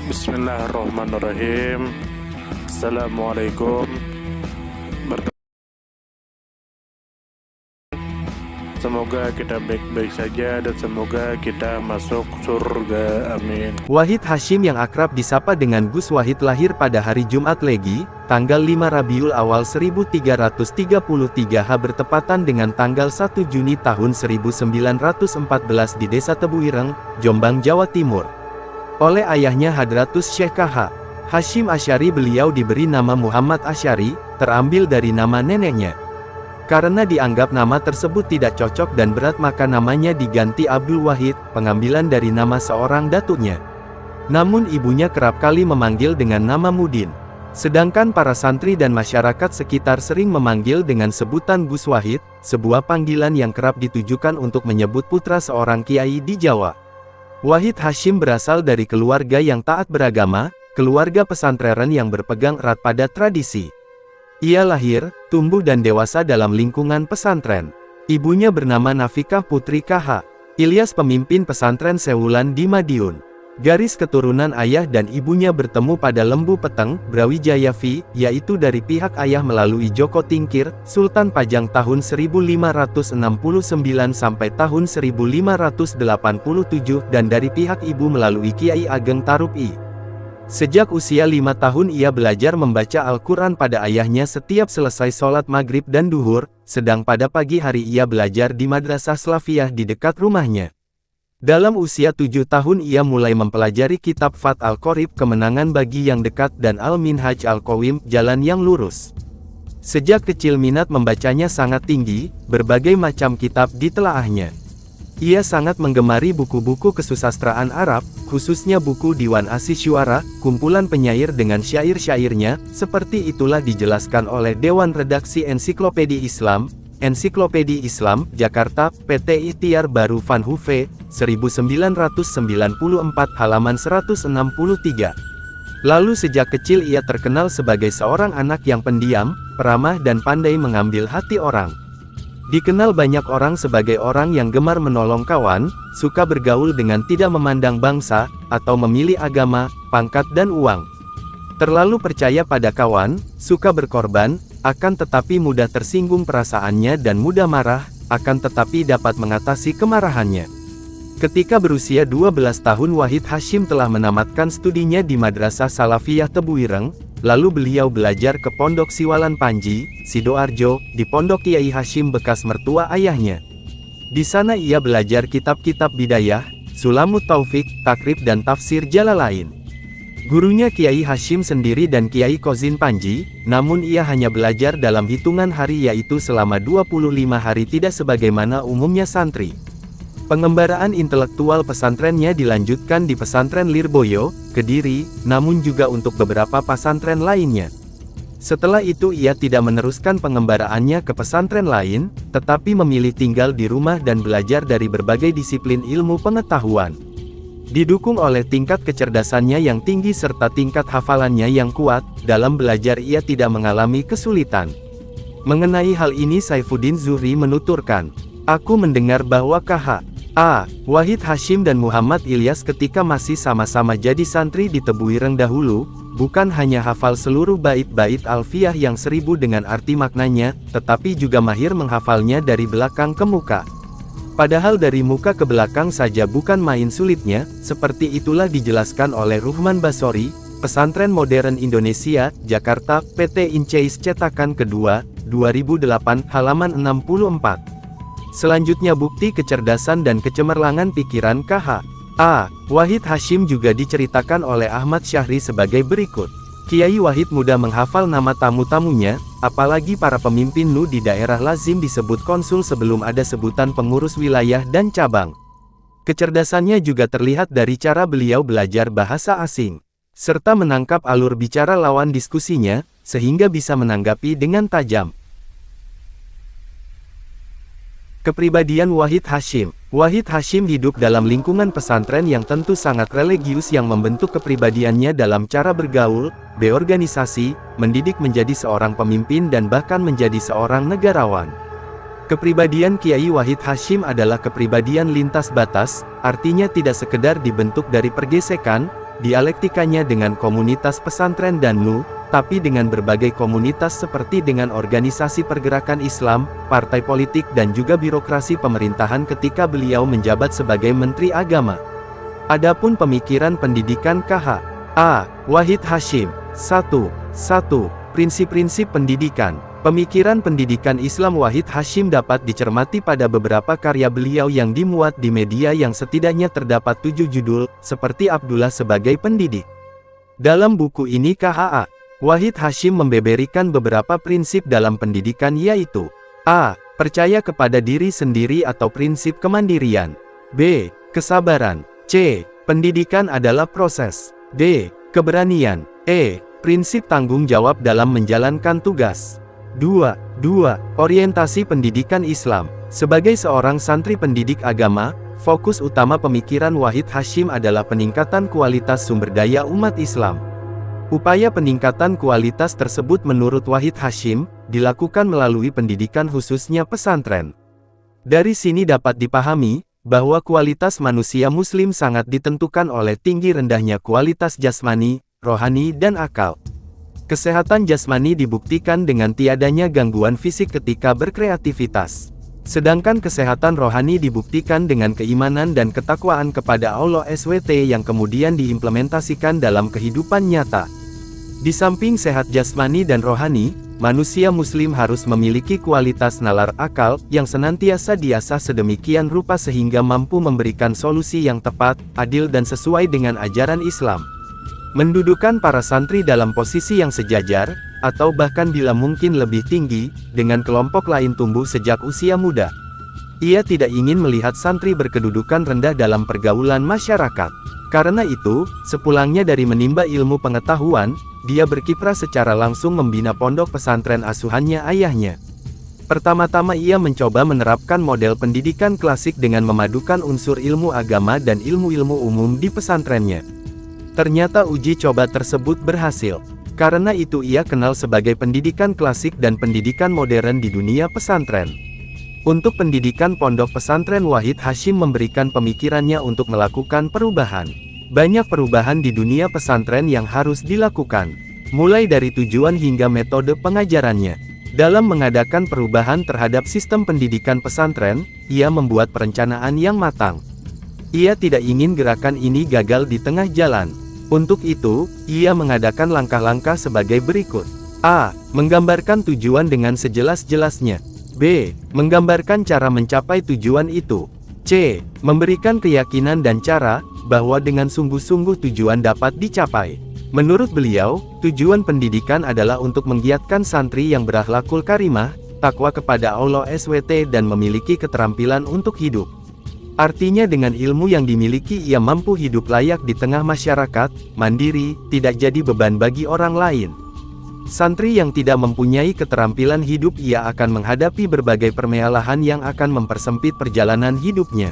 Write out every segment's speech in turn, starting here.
Bismillahirrahmanirrahim. Assalamualaikum. Semoga kita baik-baik saja dan semoga kita masuk surga. Amin. Wahid Hasyim yang akrab disapa dengan Gus Wahid lahir pada hari Jumat Legi, tanggal 5 Rabiul Awal 1333 H bertepatan dengan tanggal 1 Juni tahun 1914 di Desa Tebuireng, Jombang, Jawa Timur. Oleh ayahnya Hadratus Syekh K.H. Hasyim Asy'ari, beliau diberi nama Muhammad Asy'ari, terambil dari nama neneknya. Karena dianggap nama tersebut tidak cocok dan berat maka namanya diganti Abdul Wahid, pengambilan dari nama seorang datuknya. Namun ibunya kerap kali memanggil dengan nama Mudin. Sedangkan para santri dan masyarakat sekitar sering memanggil dengan sebutan Gus Wahid, sebuah panggilan yang kerap ditujukan untuk menyebut putra seorang kiai di Jawa. Wahid Hasyim berasal dari keluarga yang taat beragama, keluarga pesantren yang berpegang erat pada tradisi. Ia lahir, tumbuh dan dewasa dalam lingkungan pesantren. Ibunya bernama Nafikah Putri K.H. Ilyas, pemimpin pesantren Sewulan di Madiun. Garis keturunan ayah dan ibunya bertemu pada Lembu Peteng, Brawijaya V, yaitu dari pihak ayah melalui Joko Tingkir, Sultan Pajang tahun 1569 sampai tahun 1587 dan dari pihak ibu melalui Kiai Ageng Tarup I. Sejak usia 5 tahun ia belajar membaca Al-Quran pada ayahnya setiap selesai sholat maghrib dan duhur, sedang pada pagi hari ia belajar di Madrasah Slafiyah di dekat rumahnya. Dalam usia 7 tahun ia mulai mempelajari kitab Fath Al-Qorib, Kemenangan Bagi Yang Dekat, dan Al-Minhaj Al-Qawim, Jalan Yang Lurus. Sejak kecil minat membacanya sangat tinggi, berbagai macam kitab ditelaahnya. Ia sangat menggemari buku-buku kesusastraan Arab, khususnya buku Diwan As-Syu'ara, kumpulan penyair dengan syair-syairnya, seperti itulah dijelaskan oleh Dewan Redaksi Ensiklopedi Islam, Ensiklopedi Islam, Jakarta, PT Ikhtiar Baru Van Hove, 1994 halaman 163. Lalu sejak kecil ia terkenal sebagai seorang anak yang pendiam, peramah dan pandai mengambil hati orang. Dikenal banyak orang sebagai orang yang gemar menolong kawan, suka bergaul dengan tidak memandang bangsa, atau memilih agama, pangkat dan uang. Terlalu percaya pada kawan, suka berkorban, akan tetapi mudah tersinggung perasaannya dan mudah marah, akan tetapi dapat mengatasi kemarahannya. Ketika berusia 12 tahun Wahid Hasyim telah menamatkan studinya di Madrasah Salafiyah Tebuireng, lalu beliau belajar ke Pondok Siwalan Panji, Sidoarjo, di Pondok Kiai Hasyim bekas mertua ayahnya. Di sana ia belajar kitab-kitab Bidayah, Sulamut Taufik, Takrib dan Tafsir Jalalain. Gurunya Kiai Hasyim sendiri dan Kiai Kozin Panji, namun ia hanya belajar dalam hitungan hari yaitu selama 25 hari tidak sebagaimana umumnya santri. Pengembaraan intelektual pesantrennya dilanjutkan di pesantren Lirboyo, Kediri, namun juga untuk beberapa pesantren lainnya. Setelah itu ia tidak meneruskan pengembaraannya ke pesantren lain, tetapi memilih tinggal di rumah dan belajar dari berbagai disiplin ilmu pengetahuan. Didukung oleh tingkat kecerdasannya yang tinggi serta tingkat hafalannya yang kuat, dalam belajar ia tidak mengalami kesulitan. Mengenai hal ini Saifuddin Zuhri menuturkan, "Aku mendengar bahwa K.H. Wahid Hasyim dan Muhammad Ilyas ketika masih sama-sama jadi santri di Tebuireng dahulu, bukan hanya hafal seluruh bait-bait alfiyah yang 1000 dengan arti maknanya, tetapi juga mahir menghafalnya dari belakang ke muka. Padahal dari muka ke belakang saja bukan main sulitnya, seperti itulah dijelaskan oleh Ruhman Basori, Pesantren Modern Indonesia, Jakarta, PT Inceis cetakan kedua, 2008, halaman 64. Selanjutnya bukti kecerdasan dan kecemerlangan pikiran K.H. Wahid Hasyim juga diceritakan oleh Ahmad Syahri sebagai berikut. Kiai Wahid mudah menghafal nama tamu-tamunya, apalagi para pemimpin NU di daerah lazim disebut konsul sebelum ada sebutan pengurus wilayah dan cabang. Kecerdasannya juga terlihat dari cara beliau belajar bahasa asing, serta menangkap alur bicara lawan diskusinya, sehingga bisa menanggapi dengan tajam. Kepribadian Wahid Hasyim. Wahid Hasyim hidup dalam lingkungan pesantren yang tentu sangat religius yang membentuk kepribadiannya dalam cara bergaul, berorganisasi, mendidik menjadi seorang pemimpin dan bahkan menjadi seorang negarawan. Kepribadian Kiai Wahid Hasyim adalah kepribadian lintas batas, artinya tidak sekedar dibentuk dari pergesekan, dialektikanya dengan komunitas pesantren dan NU, tapi dengan berbagai komunitas seperti dengan organisasi pergerakan Islam, partai politik dan juga birokrasi pemerintahan ketika beliau menjabat sebagai Menteri Agama. Adapun pemikiran pendidikan KH. A. Wahid Hasyim. 1. Prinsip-prinsip pendidikan. Pemikiran pendidikan Islam Wahid Hasyim dapat dicermati pada beberapa karya beliau yang dimuat di media yang setidaknya terdapat 7 judul, seperti Abdullah sebagai pendidik. Dalam buku ini KHA, Wahid Hasyim membeberikan beberapa prinsip dalam pendidikan yaitu A. Percaya kepada diri sendiri atau prinsip kemandirian. B. Kesabaran. C. Pendidikan adalah proses. D. Keberanian. E. Prinsip tanggung jawab dalam menjalankan tugas. 2. Orientasi pendidikan Islam. Sebagai seorang santri pendidik agama, fokus utama pemikiran Wahid Hasyim adalah peningkatan kualitas sumber daya umat Islam. Upaya peningkatan kualitas tersebut menurut Wahid Hasyim, dilakukan melalui pendidikan khususnya pesantren. Dari sini dapat dipahami, bahwa kualitas manusia muslim sangat ditentukan oleh tinggi rendahnya kualitas jasmani, rohani dan akal. Kesehatan jasmani dibuktikan dengan tiadanya gangguan fisik ketika berkreativitas. Sedangkan kesehatan rohani dibuktikan dengan keimanan dan ketakwaan kepada Allah SWT yang kemudian diimplementasikan dalam kehidupan nyata. Di samping sehat jasmani dan rohani, manusia muslim harus memiliki kualitas nalar akal yang senantiasa diasah sedemikian rupa sehingga mampu memberikan solusi yang tepat, adil dan sesuai dengan ajaran Islam. Mendudukan para santri dalam posisi yang sejajar, atau bahkan bila mungkin lebih tinggi, dengan kelompok lain tumbuh sejak usia muda. Ia tidak ingin melihat santri berkedudukan rendah dalam pergaulan masyarakat. Karena itu, sepulangnya dari menimba ilmu pengetahuan, dia berkiprah secara langsung membina pondok pesantren asuhannya ayahnya. Pertama-tama ia mencoba menerapkan model pendidikan klasik dengan memadukan unsur ilmu agama dan ilmu-ilmu umum di pesantrennya. Ternyata uji coba tersebut berhasil. Karena itu ia kenal sebagai pendidikan klasik dan pendidikan modern di dunia pesantren. Untuk pendidikan pondok pesantren Wahid Hasyim memberikan pemikirannya untuk melakukan perubahan. Banyak perubahan di dunia pesantren yang harus dilakukan. Mulai dari tujuan hingga metode pengajarannya. Dalam mengadakan perubahan terhadap sistem pendidikan pesantren, ia membuat perencanaan yang matang. Ia tidak ingin gerakan ini gagal di tengah jalan. Untuk itu, ia mengadakan langkah-langkah sebagai berikut. A. Menggambarkan tujuan dengan sejelas-jelasnya. B. Menggambarkan cara mencapai tujuan itu. C. Memberikan keyakinan dan cara, bahwa dengan sungguh-sungguh tujuan dapat dicapai. Menurut beliau, tujuan pendidikan adalah untuk menggiatkan santri yang berakhlakul karimah, takwa kepada Allah SWT dan memiliki keterampilan untuk hidup. Artinya dengan ilmu yang dimiliki ia mampu hidup layak di tengah masyarakat, mandiri, tidak jadi beban bagi orang lain. Santri yang tidak mempunyai keterampilan hidup ia akan menghadapi berbagai permasalahan yang akan mempersempit perjalanan hidupnya.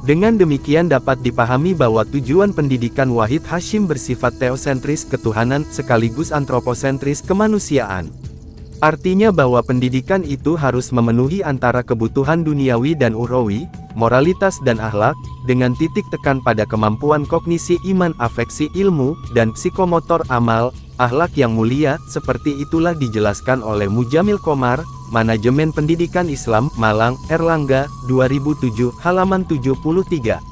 Dengan demikian dapat dipahami bahwa tujuan pendidikan Wahid Hasyim bersifat teosentris ketuhanan sekaligus antroposentris kemanusiaan. Artinya bahwa pendidikan itu harus memenuhi antara kebutuhan duniawi dan ukhrawi, moralitas dan akhlak, dengan titik tekan pada kemampuan kognisi iman afeksi ilmu, dan psikomotor amal, akhlak yang mulia, seperti itulah dijelaskan oleh Mujamil Komar, Manajemen Pendidikan Islam, Malang, Erlangga, 2007, halaman 73.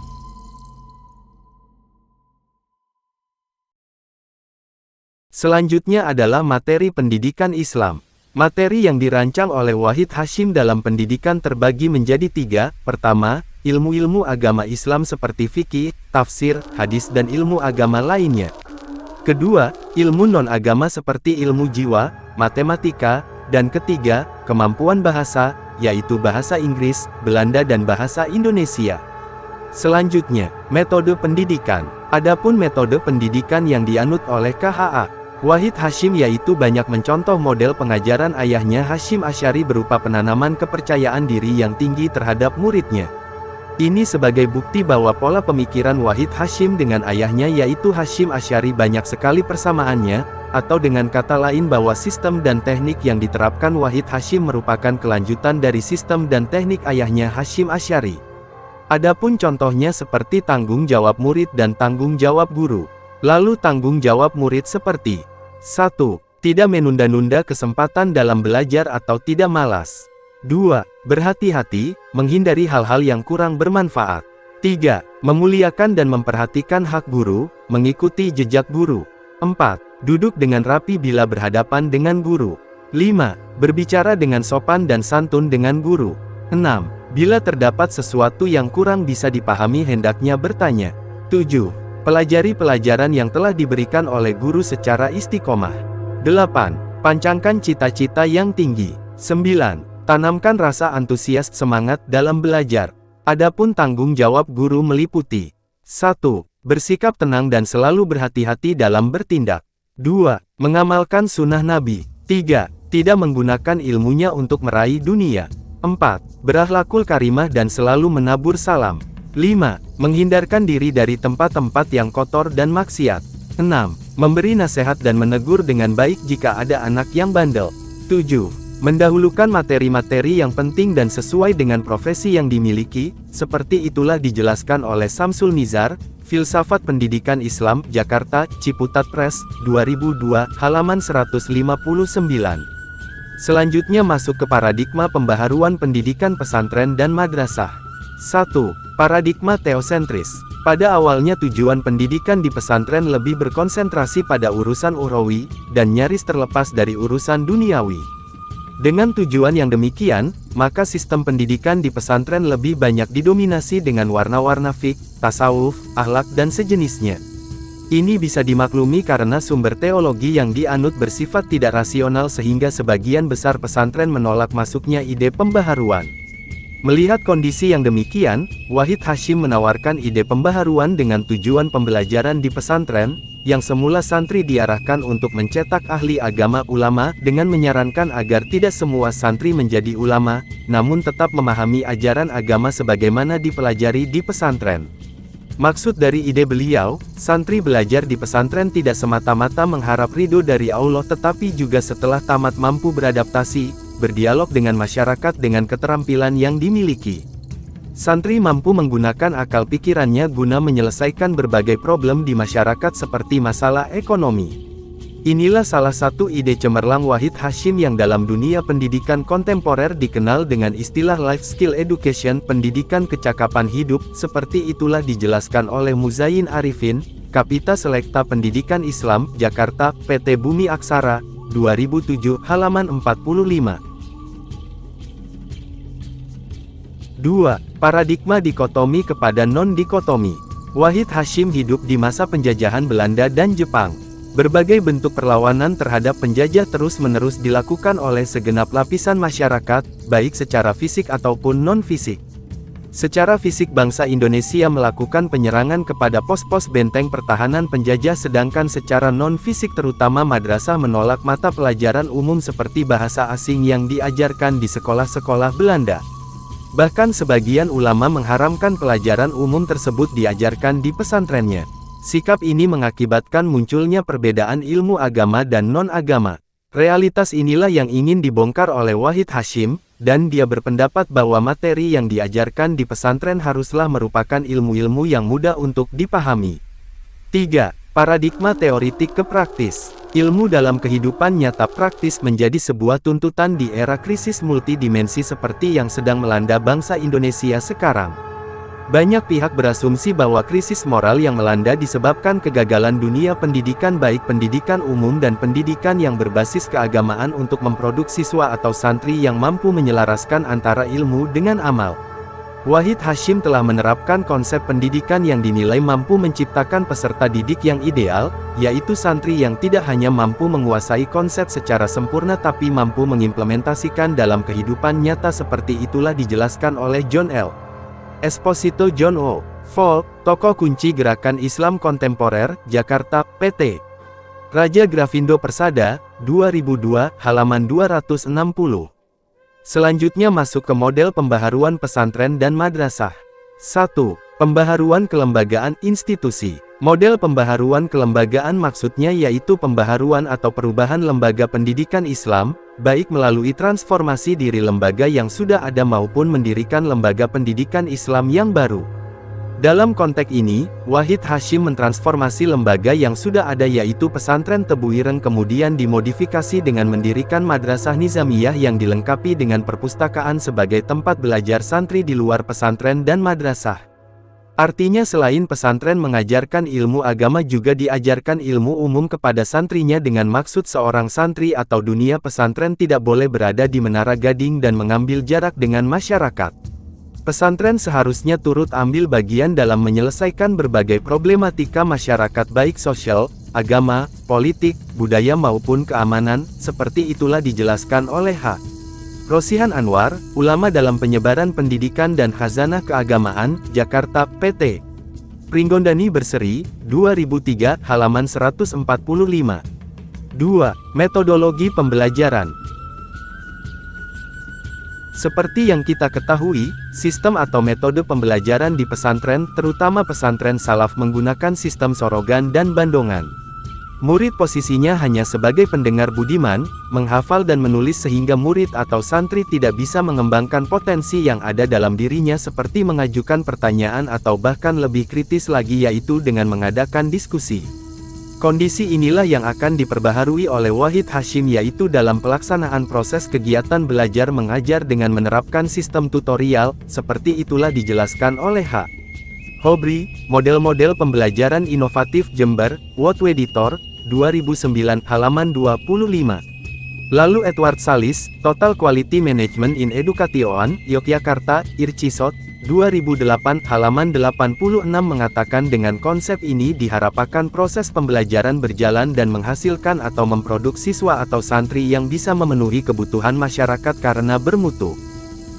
Selanjutnya adalah materi pendidikan Islam. Materi yang dirancang oleh Wahid Hasyim dalam pendidikan terbagi menjadi 3. Pertama, ilmu-ilmu agama Islam seperti fikih, tafsir, hadis dan ilmu agama lainnya. Kedua, ilmu non-agama seperti ilmu jiwa, matematika, dan ketiga, kemampuan bahasa, yaitu bahasa Inggris, Belanda dan bahasa Indonesia. Selanjutnya, metode pendidikan. Adapun metode pendidikan yang dianut oleh KHA Wahid Hasyim yaitu banyak mencontoh model pengajaran ayahnya Hasyim Asy'ari berupa penanaman kepercayaan diri yang tinggi terhadap muridnya. Ini sebagai bukti bahwa pola pemikiran Wahid Hasyim dengan ayahnya yaitu Hasyim Asy'ari banyak sekali persamaannya, atau dengan kata lain bahwa sistem dan teknik yang diterapkan Wahid Hasyim merupakan kelanjutan dari sistem dan teknik ayahnya Hasyim Asy'ari. Adapun contohnya seperti tanggung jawab murid dan tanggung jawab guru. Lalu tanggung jawab murid seperti 1. Tidak menunda-nunda kesempatan dalam belajar atau tidak malas. 2. Berhati-hati, menghindari hal-hal yang kurang bermanfaat. 3. Memuliakan dan memperhatikan hak guru, mengikuti jejak guru. 4. Duduk dengan rapi bila berhadapan dengan guru. 5. Berbicara dengan sopan dan santun dengan guru. 6. Bila terdapat sesuatu yang kurang bisa dipahami hendaknya bertanya. 7. Pelajari pelajaran yang telah diberikan oleh guru secara istiqomah. 8. Pancangkan cita-cita yang tinggi. 9. Tanamkan rasa antusias semangat dalam belajar. Adapun tanggung jawab guru meliputi 1. Bersikap tenang dan selalu berhati-hati dalam bertindak. 2. Mengamalkan sunnah Nabi. 3. Tidak menggunakan ilmunya untuk meraih dunia. 4. Berakhlakul karimah dan selalu menabur salam. 5. Menghindarkan diri dari tempat-tempat yang kotor dan maksiat. 6. Memberi nasihat dan menegur dengan baik jika ada anak yang bandel. 7. Mendahulukan materi-materi yang penting dan sesuai dengan profesi yang dimiliki, seperti itulah dijelaskan oleh Samsul Nizar, Filsafat Pendidikan Islam, Jakarta, Ciputat Press, 2002, halaman 159. Selanjutnya masuk ke paradigma pembaharuan pendidikan pesantren dan madrasah. 1. Paradigma teosentris. Pada awalnya tujuan pendidikan di pesantren lebih berkonsentrasi pada urusan ukhrawi, dan nyaris terlepas dari urusan duniawi. Dengan tujuan yang demikian, maka sistem pendidikan di pesantren lebih banyak didominasi dengan warna-warna fiqh, tasawuf, akhlak dan sejenisnya. Ini bisa dimaklumi karena sumber teologi yang dianut bersifat tidak rasional sehingga sebagian besar pesantren menolak masuknya ide pembaharuan. Melihat kondisi yang demikian, Wahid Hasyim menawarkan ide pembaharuan dengan tujuan pembelajaran di pesantren, yang semula santri diarahkan untuk mencetak ahli agama ulama dengan menyarankan agar tidak semua santri menjadi ulama, namun tetap memahami ajaran agama sebagaimana dipelajari di pesantren. Maksud dari ide beliau, santri belajar di pesantren tidak semata-mata mengharap ridho dari Allah tetapi juga setelah tamat mampu beradaptasi, berdialog dengan masyarakat dengan keterampilan yang dimiliki. Santri mampu menggunakan akal pikirannya guna menyelesaikan berbagai problem di masyarakat seperti masalah ekonomi. Inilah salah satu ide cemerlang Wahid Hasyim yang dalam dunia pendidikan kontemporer dikenal dengan istilah life skill education, pendidikan kecakapan hidup, seperti itulah dijelaskan oleh Muzayin Arifin, Kapita Selekta Pendidikan Islam, Jakarta, PT Bumi Aksara, 2007, halaman 45. 2. Paradigma dikotomi kepada non-dikotomi. Wahid Hasyim hidup di masa penjajahan Belanda dan Jepang. Berbagai bentuk perlawanan terhadap penjajah terus-menerus dilakukan oleh segenap lapisan masyarakat, baik secara fisik ataupun non-fisik. Secara fisik bangsa Indonesia melakukan penyerangan kepada pos-pos benteng pertahanan penjajah sedangkan secara non-fisik terutama madrasah menolak mata pelajaran umum seperti bahasa asing yang diajarkan di sekolah-sekolah Belanda. Bahkan sebagian ulama mengharamkan pelajaran umum tersebut diajarkan di pesantrennya. Sikap ini mengakibatkan munculnya perbedaan ilmu agama dan non-agama. Realitas inilah yang ingin dibongkar oleh Wahid Hasyim, dan dia berpendapat bahwa materi yang diajarkan di pesantren haruslah merupakan ilmu-ilmu yang mudah untuk dipahami. 3. Paradigma teoritik ke praktis. Ilmu dalam kehidupan nyata praktis menjadi sebuah tuntutan di era krisis multidimensi seperti yang sedang melanda bangsa Indonesia sekarang. Banyak pihak berasumsi bahwa krisis moral yang melanda disebabkan kegagalan dunia pendidikan baik pendidikan umum dan pendidikan yang berbasis keagamaan untuk memproduksi siswa atau santri yang mampu menyelaraskan antara ilmu dengan amal. Wahid Hasyim telah menerapkan konsep pendidikan yang dinilai mampu menciptakan peserta didik yang ideal, yaitu santri yang tidak hanya mampu menguasai konsep secara sempurna tapi mampu mengimplementasikan dalam kehidupan nyata seperti itulah dijelaskan oleh John L. Esposito John O. Falk, tokoh kunci gerakan Islam kontemporer, Jakarta, PT. Raja Grafindo Persada, 2002, halaman 260. Selanjutnya masuk ke model pembaharuan pesantren dan madrasah. 1. Pembaharuan kelembagaan institusi. Model pembaharuan kelembagaan maksudnya yaitu pembaharuan atau perubahan lembaga pendidikan Islam, baik melalui transformasi diri lembaga yang sudah ada maupun mendirikan lembaga pendidikan Islam yang baru. Dalam konteks ini, Wahid Hasyim mentransformasi lembaga yang sudah ada yaitu pesantren Tebu Ireng kemudian dimodifikasi dengan mendirikan Madrasah Nizamiyah yang dilengkapi dengan perpustakaan sebagai tempat belajar santri di luar pesantren dan madrasah. Artinya selain pesantren mengajarkan ilmu agama juga diajarkan ilmu umum kepada santrinya dengan maksud seorang santri atau dunia pesantren tidak boleh berada di Menara Gading dan mengambil jarak dengan masyarakat. Pesantren seharusnya turut ambil bagian dalam menyelesaikan berbagai problematika masyarakat baik sosial, agama, politik, budaya maupun keamanan, seperti itulah dijelaskan oleh H. Rosihan Anwar, ulama dalam penyebaran pendidikan dan khazanah keagamaan, Jakarta, PT. Pringgondani Berseri, 2003, halaman 145. 2. Metodologi pembelajaran. Seperti yang kita ketahui, sistem atau metode pembelajaran di pesantren, terutama pesantren salaf menggunakan sistem sorogan dan bandongan. Murid posisinya hanya sebagai pendengar budiman, menghafal dan menulis sehingga murid atau santri tidak bisa mengembangkan potensi yang ada dalam dirinya seperti mengajukan pertanyaan atau bahkan lebih kritis lagi yaitu dengan mengadakan diskusi. Kondisi inilah yang akan diperbaharui oleh Wahid Hasyim yaitu dalam pelaksanaan proses kegiatan belajar mengajar dengan menerapkan sistem tutorial, seperti itulah dijelaskan oleh H. Hobri, Model-model pembelajaran inovatif Jember, What Editor, 2009, halaman 25. Lalu Edward Salis, Total Quality Management in Education, Yogyakarta, Ircisot, 2008, halaman 86 mengatakan dengan konsep ini diharapkan proses pembelajaran berjalan dan menghasilkan atau memproduksi siswa atau santri yang bisa memenuhi kebutuhan masyarakat karena bermutu.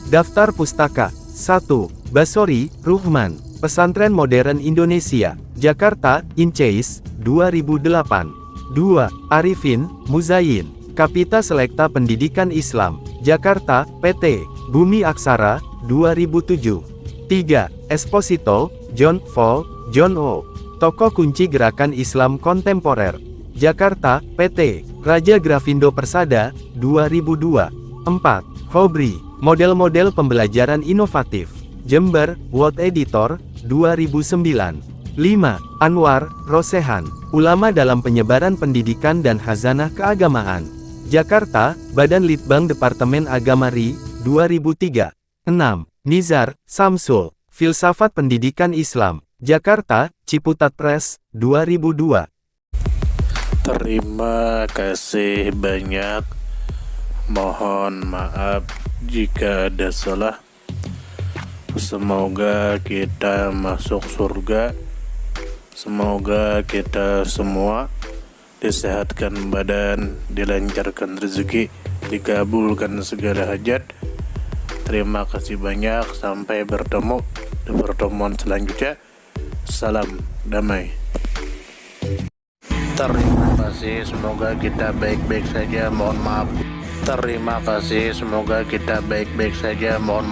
Daftar pustaka. 1. Basori, Ruhman, Pesantren Modern Indonesia, Jakarta, Inchase, 2008. 2. Arifin, Muzayin, Kapita Selekta Pendidikan Islam, Jakarta, PT. Bumi Aksara, 2007. 3. Esposito, John Paul, John O. Tokoh kunci Gerakan Islam Kontemporer, Jakarta, PT. Raja Grafindo Persada, 2002. 4. Hobri, Model-model pembelajaran inovatif, Jember, What Editor, 2009. 5. Anwar, Rosehan, Ulama dalam Penyebaran Pendidikan dan Khazanah Keagamaan, Jakarta, Badan Litbang Departemen Agama RI, 2003. 6. Nizar, Samsul, Filsafat Pendidikan Islam, Jakarta, Ciputat Press, 2002. Terima kasih banyak. Mohon maaf jika ada salah. Semoga kita masuk surga. Semoga kita semua disehatkan badan, dilancarkan rezeki, dikabulkan segala hajat. Terima kasih banyak, sampai bertemu di pertemuan selanjutnya. Salam damai. Terima kasih, semoga kita baik-baik saja. Mohon maaf. Terima kasih, semoga kita baik-baik saja. Mohon maaf.